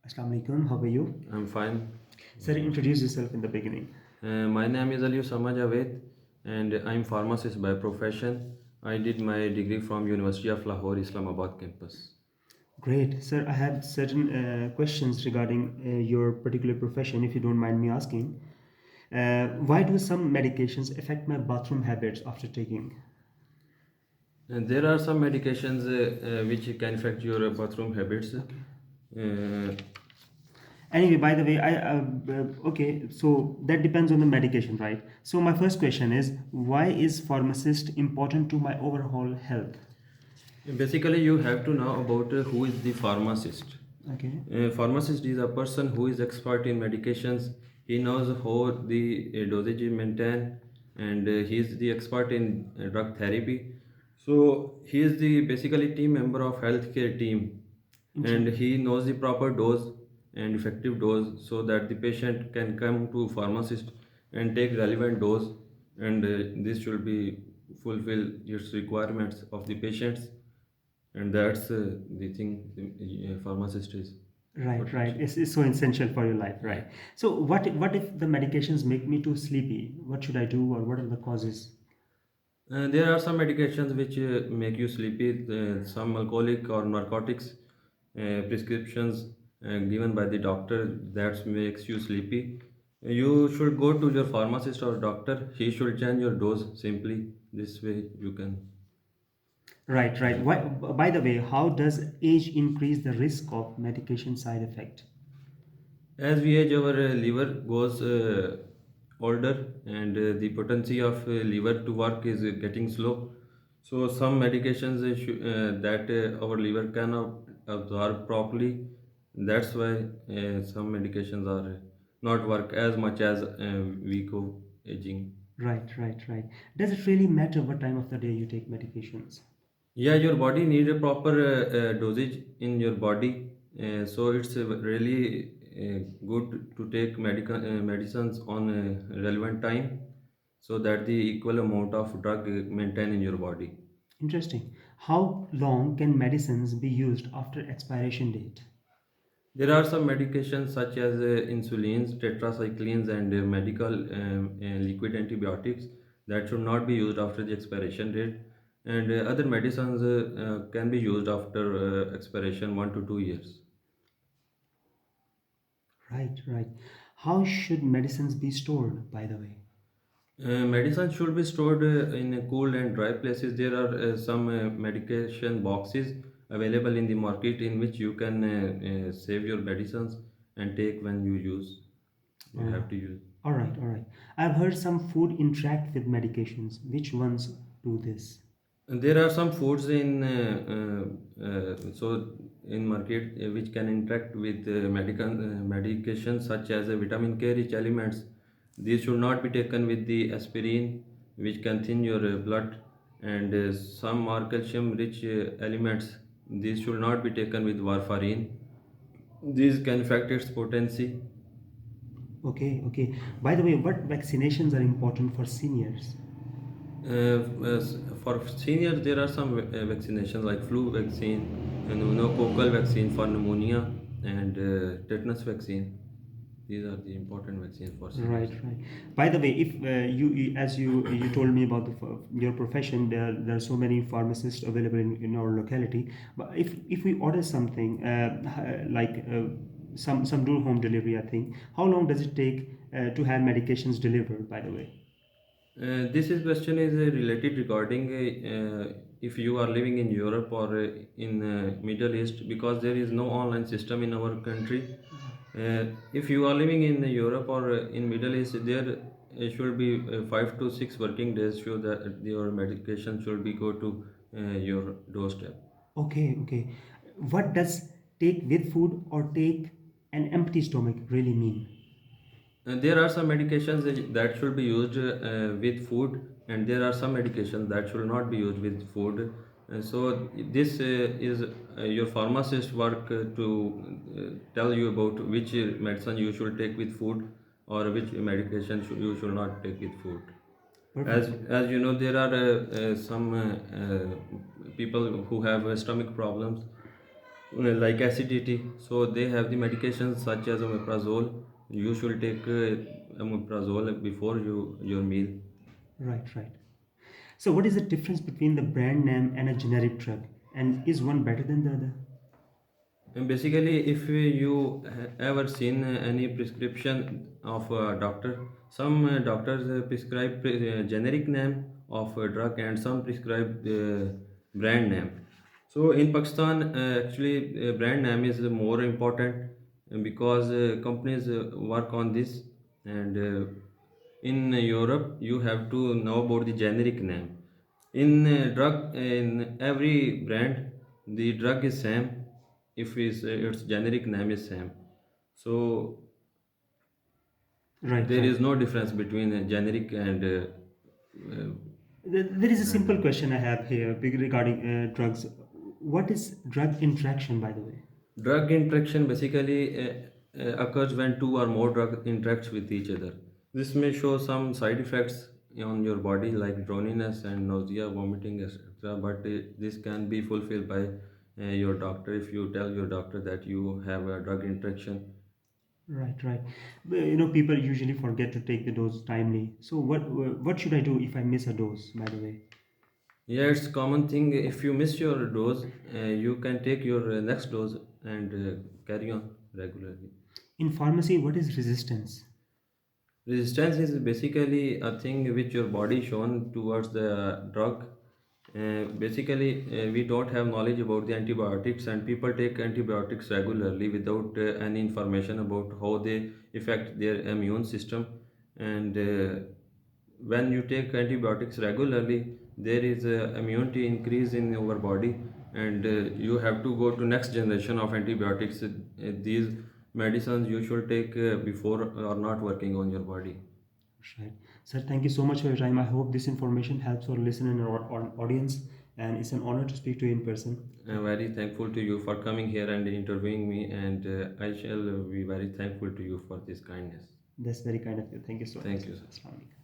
Assalamu alaikum. How are you? I'm fine. Sir, introduce yourself in the beginning. My name is Ali Usama Javed and I'm pharmacist by profession. I did my degree from University of Lahore, Islamabad campus. Great. Sir, I have certain questions regarding your particular profession, if you don't mind me asking. Why do some medications affect my bathroom habits after taking? And there are some medications which can affect your bathroom habits. Okay. Uh, Anyway, by the way, okay, so that depends on the medication, right? So my first question is, why is pharmacist important to my overall health? Basically, you have to know about who is the pharmacist. Okay. Pharmacist is a person who is expert in medications. He knows how the dosage is maintained, and he is the expert in drug therapy. So he is the basically team member of healthcare team, and Interesting. he knows the proper dose and effective dose so that the patient can come to pharmacist and take relevant dose, and this should be fulfill its requirements of the patients, and that's the thing the pharmacist is Right, right. potential. It's so essential for your life, Yeah. right? So what if the medications make me too sleepy? What should I do, or what are the causes? There are some medications which make you sleepy, some alcoholic or narcotics prescriptions given by the doctor that makes you sleepy. You should go to your pharmacist or doctor. He should change your dose simply. This way you can. Right, right. Why, by the way, how does age increase the risk of medication side effect? As we age, our liver goes older, and the potency of liver to work is getting slow. So some medications that our liver cannot absorb properly. That's why some medications are not work as much as we go aging. Right, right, right. Does it really matter what time of the day you take medications? Yeah, your body need a proper dosage in your body, so it's really good to take medical medicines on a relevant time, so that the equal amount of drug maintain in your body. Interesting. How long can medicines be used after expiration date? There are some medications such as insulins, tetracyclines, and medical liquid antibiotics that should not be used after the expiration date, and other medicines can be used after expiration 1 to 2 years. Right, right. How should medicines be stored, by the way? Medicine should be stored in cool and dry places. There are some medication boxes available in the market in which you can save your medicines and take when you use. You Uh, have to use. all right, all right. I've heard some food interact with medications. Which ones do this? And there are some foods so in market which can interact with medical medications such as vitamin K rich elements. These should not be taken with the aspirin, which can thin your blood, and some are calcium rich elements. These should not be taken with warfarin. These can affect its potency. Okay, okay. By the way, what vaccinations are important for seniors? For seniors, there are some vaccinations like flu vaccine and pneumococcal vaccine for pneumonia, and tetanus vaccine. These are the important vaccines for Right, seniors. right. By the way, if as you told me about your profession, there are so many pharmacists available in our locality. But if we order something like some do home delivery, I think, how long does it take to have medications delivered? By the way. This is question is related regarding if you are living in Europe or in Middle East, because there is no online system in our country. If you are living in Europe or in Middle East, there should be 5 to 6 working days so that your medication should be go to your doorstep. Okay, okay. What does take with food or take an empty stomach really mean? There are some medications that should be used with food, and there are some medications that should not be used with food. So this is your pharmacist work to tell you about which medicine you should take with food, or which medication you should not take with food. As Perfect. as you know, there are some people who have stomach problems. like acidity. So they have the medications such as omeprazole. You should take omeprazole before your meal. Right, right. So, what is the difference between the brand name and a generic drug? And is one better than the other? And basically, if you ever seen any prescription of a doctor, some doctors prescribe generic name of a drug and some prescribe brand name. So in Pakistan, actually, brand name is more important because companies work on this, and in Europe, you have to know about the generic name. In drug, in every brand, the drug is same. If its generic name is same, so Right, there right. is no difference between a generic and uh, There is a brand simple name. question I have here regarding drugs. What is drug interaction, by the way? Drug interaction basically occurs when two or more drug interacts with each other. This may show some side effects on your body like drowsiness and nausea, vomiting, etc. But this can be fulfilled by your doctor if you tell your doctor that you have a drug interaction. Right, right. People usually forget to take the dose timely. So, what should I do if I miss a dose, by the way? Yeah, it's common thing. If you miss your dose, you can take your next dose and carry on regularly. In pharmacy, what is resistance? Resistance is basically a thing which your body shown towards the drug. Basically, we don't have knowledge about the antibiotics, and people take antibiotics regularly without any information about how they affect their immune system. And when you take antibiotics regularly, there is a immunity increase in our body, and you have to go to next generation of antibiotics. These medicines you should take before are not working on your body. Right. Sir, thank you so much for your time. I hope this information helps our listener and our audience. And it's an honor to speak to you in person. I'm very thankful to you for coming here and interviewing me, and I shall be very thankful to you for this kindness. That's very kind of you. Thank you so much. Thank you, sir. Assalamu alaikum.